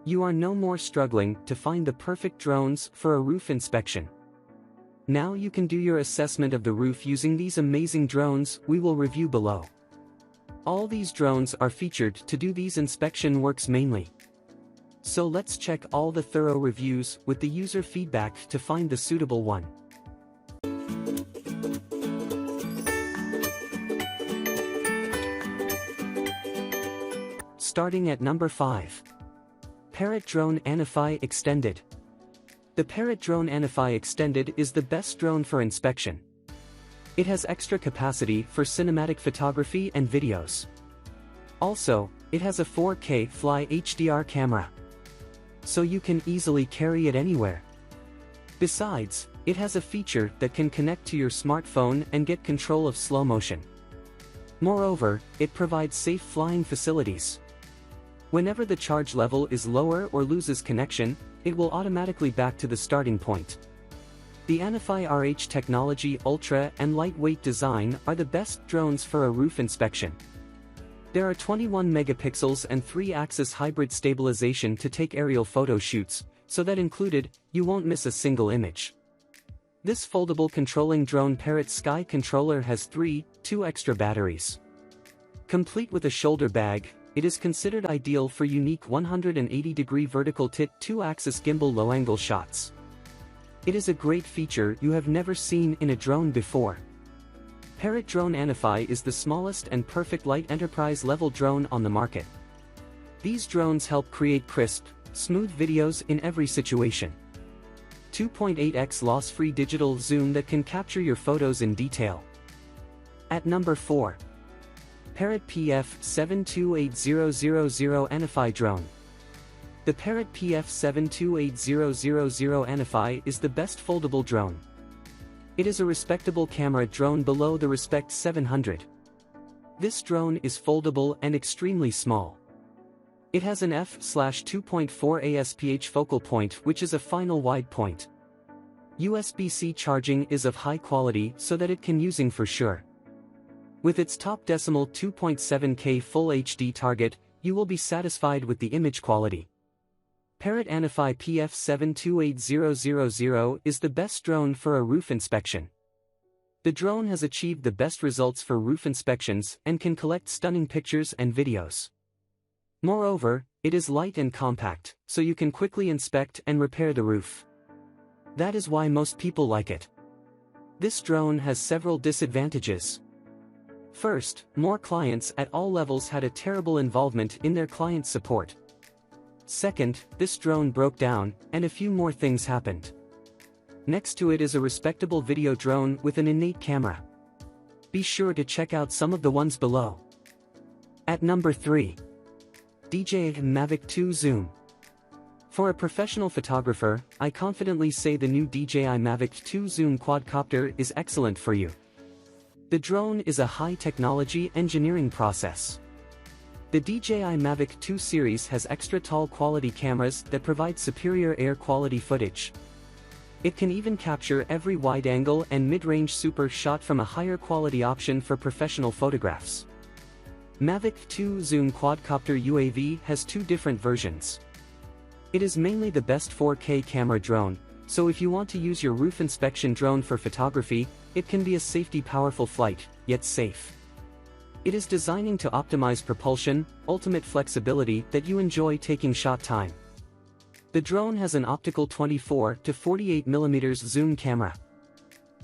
You are no more struggling to find the perfect drones for a roof inspection. Now you can do your assessment of the roof using these amazing drones we will review below. All these drones are featured to do these inspection works mainly. So let's check all the thorough reviews with the user feedback to find the suitable one. Starting at number 5. Parrot Drone Anafi Extended. The Parrot Drone Anafi Extended is the best drone for inspection. It has extra capacity for cinematic photography and videos. Also, it has a 4K Fly HDR camera, so you can easily carry it anywhere. Besides, it has a feature that can connect to your smartphone and get control of slow motion. Moreover, it provides safe flying facilities. Whenever the charge level is lower or loses connection, it will automatically back to the starting point. The Anafi RH technology ultra and lightweight design are the best drones for a roof inspection. There are 21 megapixels and 3-axis hybrid stabilization to take aerial photo shoots, so that included, you won't miss a single image. This foldable controlling drone Parrot Sky Controller has 2 extra batteries. Complete with a shoulder bag, it is considered ideal for unique 180-degree vertical tit 2-axis gimbal low-angle shots. It is a great feature you have never seen in a drone before. Parrot Drone Anafi is the smallest and perfect light enterprise-level drone on the market. These drones help create crisp, smooth videos in every situation. 2.8x loss-free digital zoom that can capture your photos in detail. At number 4. Parrot PF728000 Anafi Drone. The Parrot PF728000 Anafi is the best foldable drone. It is a respectable camera drone below the Respect 700. This drone is foldable and extremely small. It has an f/2.4 ASPH focal point, which is a final wide point. USB-C charging is of high quality so that it can using for sure. With its top decimal 2.7K Full HD target, you will be satisfied with the image quality. Parrot Anafi PF728000 is the best drone for a roof inspection. The drone has achieved the best results for roof inspections and can collect stunning pictures and videos. Moreover, it is light and compact, so you can quickly inspect and repair the roof. That is why most people like it. This drone has several disadvantages. First, more clients at all levels had a terrible involvement in their client support. Second, this drone broke down, and a few more things happened. Next to it is a respectable video drone with an innate camera. Be sure to check out some of the ones below. At number 3. DJI Mavic 2 Zoom. For a professional photographer, I confidently say the new DJI Mavic 2 Zoom quadcopter is excellent for you. The drone is a high-technology engineering process. The DJI Mavic 2 series has extra tall quality cameras that provide superior air quality footage. It can even capture every wide-angle and mid-range super shot from a higher quality option for professional photographs. Mavic 2 Zoom quadcopter UAV has 2 different versions. It is mainly the best 4K camera drone, so if you want to use your roof inspection drone for photography, it can be a safety powerful flight, yet safe. It is designing to optimize propulsion, ultimate flexibility that you enjoy taking shot time. The drone has an optical 24 to 48mm zoom camera.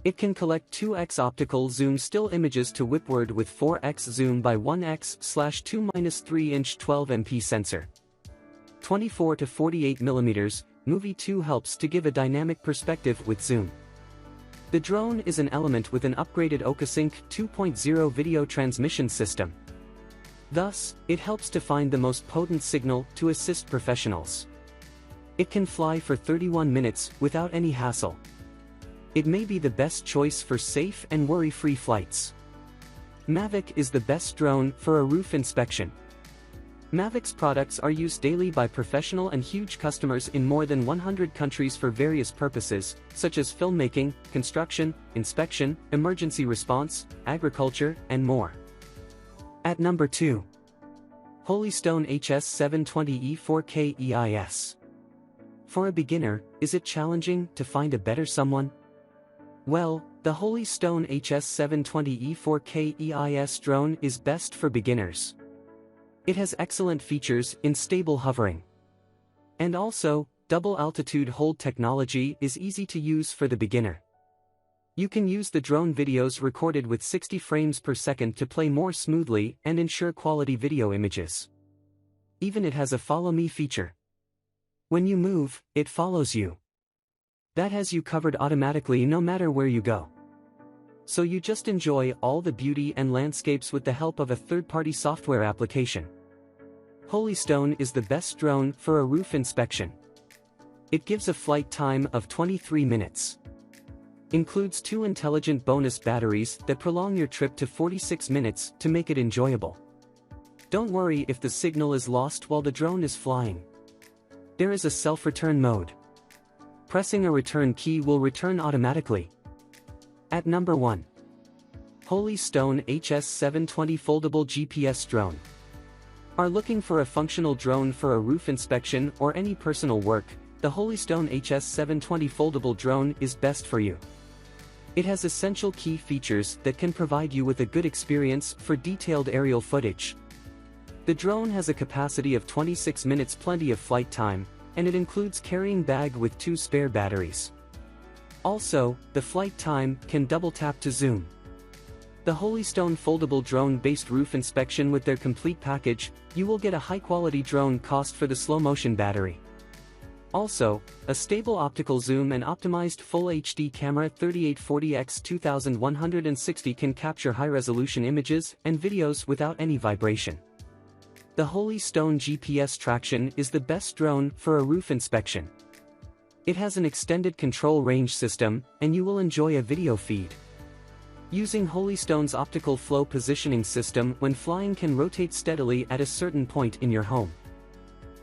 It can collect 2x optical zoom still images to whipward with 4x zoom by 1x/2-3" 12MP sensor. 24 to 48mm, Movie 2 helps to give a dynamic perspective with zoom. The drone is an element with an upgraded OcuSync 2.0 video transmission system. Thus, it helps to find the most potent signal to assist professionals. It can fly for 31 minutes without any hassle. It may be the best choice for safe and worry-free flights. Mavic is the best drone for a roof inspection. Mavic's products are used daily by professional and huge customers in more than 100 countries for various purposes, such as filmmaking, construction, inspection, emergency response, agriculture, and more. At number 2. Stone HS720 4K EIS. For a beginner, is it challenging to find a better someone? Well, the Stone HS720 4K EIS drone is best for beginners. It has excellent features in stable hovering. And also, double altitude hold technology is easy to use for the beginner. You can use the drone videos recorded with 60 frames per second to play more smoothly and ensure quality video images. Even it has a follow me feature. When you move, it follows you. That has you covered automatically no matter where you go. So you just enjoy all the beauty and landscapes with the help of a third-party software application. Stone is the best drone for a roof inspection. It gives a flight time of 23 minutes. Includes 2 intelligent bonus batteries that prolong your trip to 46 minutes to make it enjoyable. Don't worry if the signal is lost while the drone is flying. There is a self-return mode. Pressing a return key will return automatically. At number 1. Stone HS720 Foldable GPS Drone. Are looking for a functional drone for a roof inspection or any personal work? The Stone HS720 Foldable Drone is best for you. It has essential key features that can provide you with a good experience for detailed aerial footage. The drone has a capacity of 26 minutes, plenty of flight time, and it includes carrying bag with 2 spare batteries. Also, the flight time can double tap to zoom. The Stone foldable drone-based roof inspection with their complete package, you will get a high-quality drone cost for the slow-motion battery. Also, a stable optical zoom and optimized Full HD camera 3840x2160 can capture high-resolution images and videos without any vibration. The Stone GPS traction is the best drone for a roof inspection. It has an extended control range system, and you will enjoy a video feed. Using Stone's optical flow positioning system when flying can rotate steadily at a certain point in your home.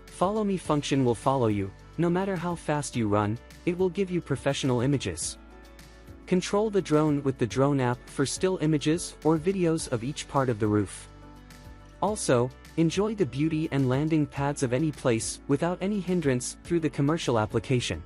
Follow me function will follow you. No matter how fast you run, it will give you professional images. Control the drone with the drone app for still images or videos of each part of the roof. Also, enjoy the beauty and landing pads of any place without any hindrance through the commercial application.